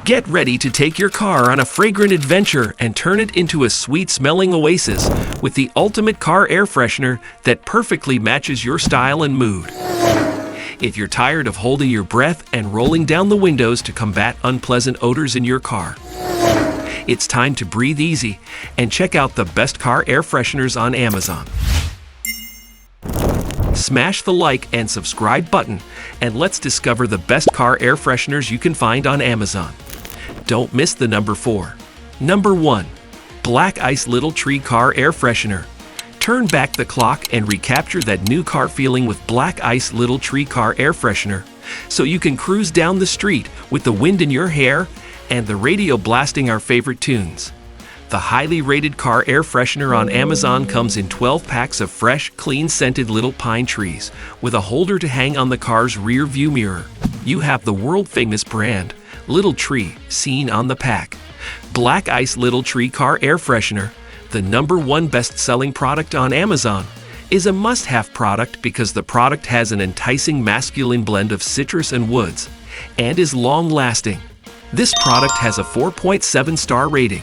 Get ready to take your car on a fragrant adventure and turn it into a sweet-smelling oasis with the ultimate car air freshener that perfectly matches your style and mood. If you're tired of holding your breath and rolling down the windows to combat unpleasant odors in your car, it's time to breathe easy and check out the best car air fresheners on Amazon. Smash the like and subscribe button, and let's discover the best car air fresheners you can find on Amazon. Don't miss the number 4. Number 1. Black Ice Little Tree Car Air Freshener. Turn back the clock and recapture that new car feeling with Black Ice Little Tree Car Air Freshener, so you can cruise down the street with the wind in your hair and the radio blasting our favorite tunes. The highly rated car air freshener on Amazon comes in 12 packs of fresh, clean-scented little pine trees with a holder to hang on the car's rear view mirror. You have the world-famous brand, Little Tree, seen on the pack. Black Ice Little Tree Car Air Freshener, the #1 best-selling product on Amazon, is a must-have product because the product has an enticing masculine blend of citrus and woods and is long-lasting. This product has a 4.7-star rating,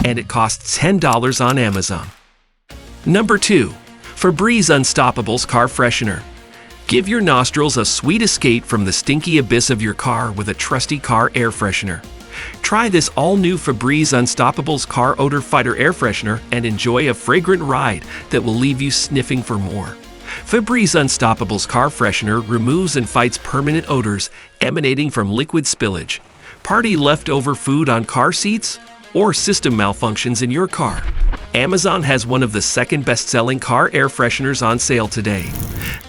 and it costs $10 on Amazon. Number 2. Febreze Unstoppables Car Freshener. Give your nostrils a sweet escape from the stinky abyss of your car with a trusty car air freshener. Try this all-new Febreze Unstoppables Car Odor Fighter Air Freshener and enjoy a fragrant ride that will leave you sniffing for more. Febreze Unstoppables Car Freshener removes and fights permanent odors emanating from liquid spillage, party leftover food on car seats, or system malfunctions in your car. Amazon has one of the second best-selling car air fresheners on sale today.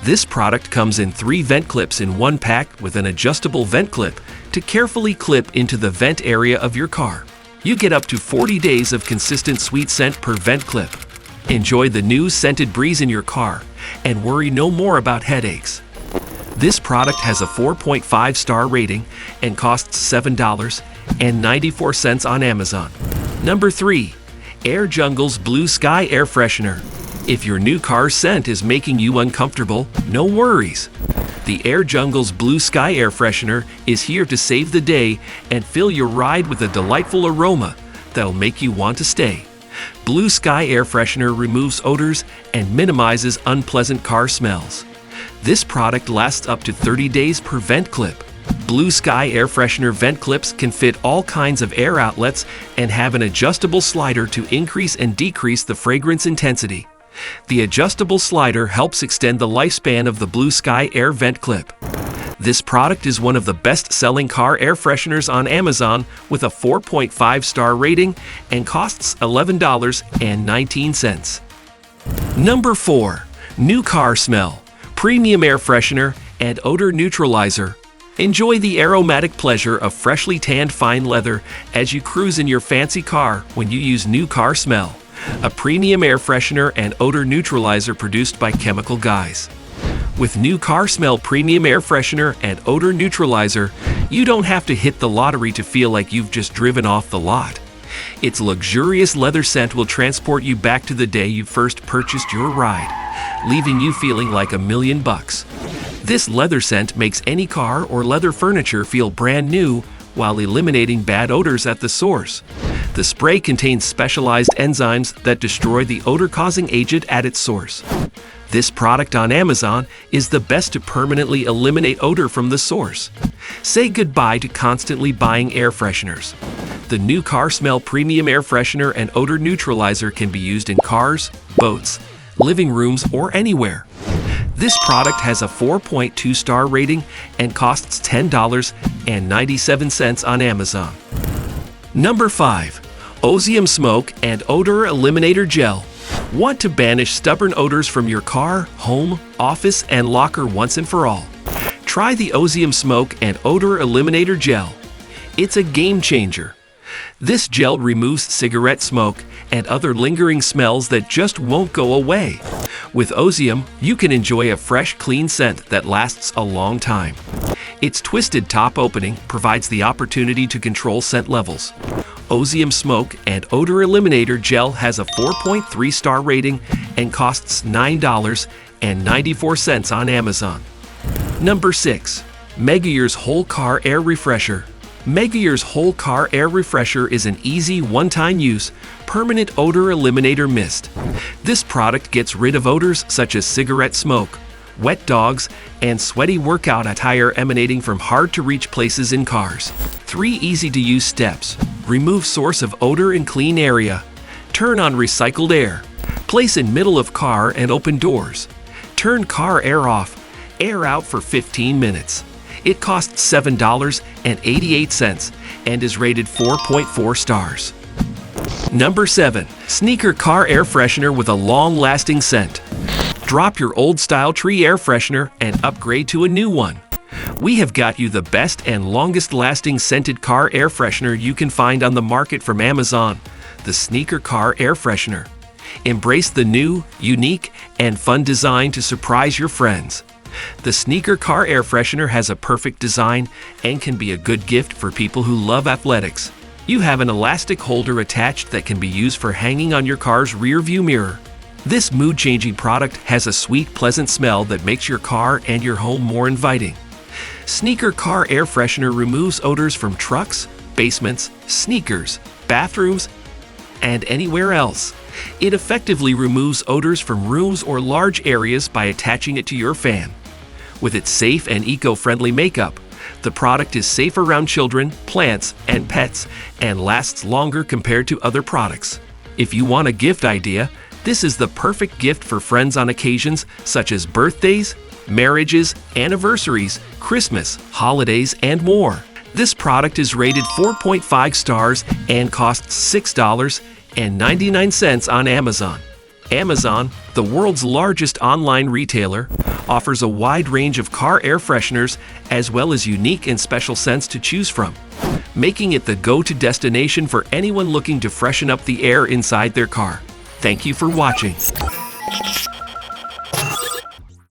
This product comes in 3 vent clips in one pack with an adjustable vent clip to carefully clip into the vent area of your car. You get up to 40 days of consistent sweet scent per vent clip. Enjoy the new scented breeze in your car and worry no more about headaches. This product has a 4.5-star rating and costs $7.94 on Amazon. Number 3. Air Jungle's Blue Sky Air Freshener. If your new car's scent is making you uncomfortable, no worries. The Air Jungle's Blue Sky Air Freshener is here to save the day and fill your ride with a delightful aroma that'll make you want to stay. Blue Sky Air Freshener removes odors and minimizes unpleasant car smells. This product lasts up to 30 days per vent clip. Blue Sky Air Freshener vent clips can fit all kinds of air outlets and have an adjustable slider to increase and decrease the fragrance intensity. The adjustable slider helps extend the lifespan of the Blue Sky Air vent clip. This product is one of the best-selling car air fresheners on Amazon with a 4.5-star rating and costs $11.19. Number 4. New Car Smell Premium Air Freshener and Odor Neutralizer. Enjoy the aromatic pleasure of freshly tanned fine leather as you cruise in your fancy car when you use New Car Smell, a premium air freshener and odor neutralizer produced by Chemical Guys. With New Car Smell Premium Air Freshener and Odor Neutralizer, you don't have to hit the lottery to feel like you've just driven off the lot. Its luxurious leather scent will transport you back to the day you first purchased your ride, leaving you feeling like $1,000,000. This leather scent makes any car or leather furniture feel brand new while eliminating bad odors at the source. The spray contains specialized enzymes that destroy the odor-causing agent at its source. This product on Amazon is the best to permanently eliminate odor from the source. Say goodbye to constantly buying air fresheners. The New Car Smell Premium Air Freshener and Odor Neutralizer can be used in cars, boats, living rooms, or anywhere. This product has a 4.2-star rating and costs $10.97 on Amazon. Number 5. Ozium Smoke and Odor Eliminator Gel. Want to banish stubborn odors from your car, home, office, and locker once and for all? Try the Ozium Smoke and Odor Eliminator Gel. It's a game changer. This gel removes cigarette smoke and other lingering smells that just won't go away. With Ozium, you can enjoy a fresh, clean scent that lasts a long time. Its twisted top opening provides the opportunity to control scent levels. Ozium Smoke and Odor Eliminator Gel has a 4.3-star rating and costs $9.94 on Amazon. Number 6. Megayear's Whole Car Air Refresher. Megayear's Whole Car Air Refresher is an easy, one-time use, permanent odor eliminator mist. This product gets rid of odors such as cigarette smoke, wet dogs, and sweaty workout attire emanating from hard-to-reach places in cars. 3 easy-to-use steps. Remove source of odor in clean area. Turn on recycled air. Place in middle of car and open doors. Turn car air off. Air out for 15 minutes. It costs $7.88 and is rated 4.4 stars. Number 7. Sneaker Car Air Freshener with a long-lasting scent. Drop your old-style tree air freshener and upgrade to a new one. We have got you the best and longest-lasting scented car air freshener you can find on the market from Amazon, the Sneaker Car Air Freshener. Embrace the new, unique, and fun design to surprise your friends. The Sneaker Car Air Freshener has a perfect design and can be a good gift for people who love athletics. You have an elastic holder attached that can be used for hanging on your car's rear view mirror. This mood-changing product has a sweet, pleasant smell that makes your car and your home more inviting. Sneaker Car Air Freshener removes odors from trucks, basements, sneakers, bathrooms, and anywhere else. It effectively removes odors from rooms or large areas by attaching it to your fan. With its safe and eco-friendly makeup, the product is safe around children, plants, and pets and lasts longer compared to other products. If you want a gift idea, this is the perfect gift for friends on occasions such as birthdays, marriages, anniversaries, Christmas, holidays, and more. This product is rated 4.5 stars and costs $6.99 on Amazon. Amazon, the world's largest online retailer, offers a wide range of car air fresheners as well as unique and special scents to choose from, making it the go-to destination for anyone looking to freshen up the air inside their car. Thank you for watching.